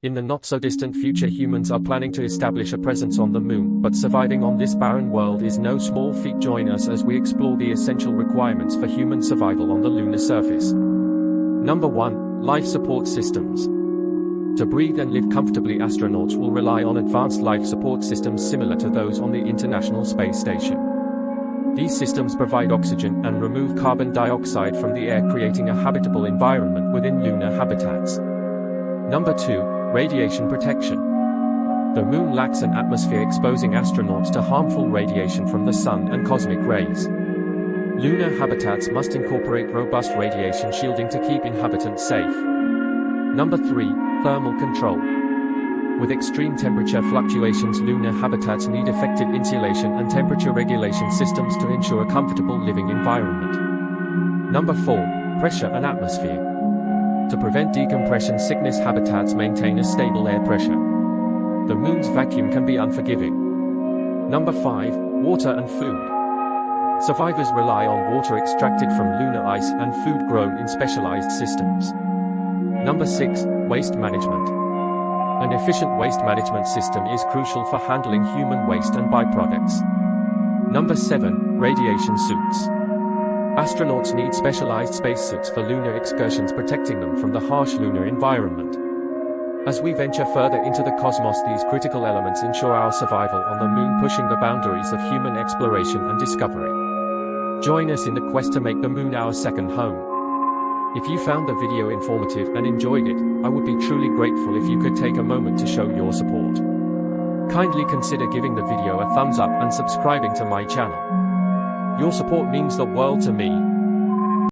In the not-so-distant future, humans are planning to establish a presence on the moon, but surviving on this barren world is no small feat. Join us as we explore the essential requirements for human survival on the lunar surface. Number 1. Life support systems. To breathe and live comfortably, astronauts will rely on advanced life support systems similar to those on the International Space Station. These systems provide oxygen and remove carbon dioxide from the air, creating a habitable environment within lunar habitats. Number 2. Radiation protection. The moon lacks an atmosphere, exposing astronauts to harmful radiation from the sun and cosmic rays. Lunar habitats must incorporate robust radiation shielding to keep inhabitants safe. Number 3. Thermal control. With extreme temperature fluctuations, lunar habitats need effective insulation and temperature regulation systems to ensure a comfortable living environment. Number 4. Pressure and atmosphere. To prevent decompression sickness, habitats maintain a stable air pressure. The moon's vacuum can be unforgiving. Number 5. Water and food. Survivors rely on water extracted from lunar ice and food grown in specialized systems. Number 6. Waste management. An efficient waste management system is crucial for handling human waste and byproducts. Number 7. Radiation suits. Astronauts need specialized spacesuits for lunar excursions, protecting them from the harsh lunar environment. As we venture further into the cosmos, these critical elements ensure our survival on the moon, pushing the boundaries of human exploration and discovery. Join us in the quest to make the moon our second home. If you found the video informative and enjoyed it, I would be truly grateful if you could take a moment to show your support. Kindly consider giving the video a thumbs up and subscribing to my channel. Your support means the world to me.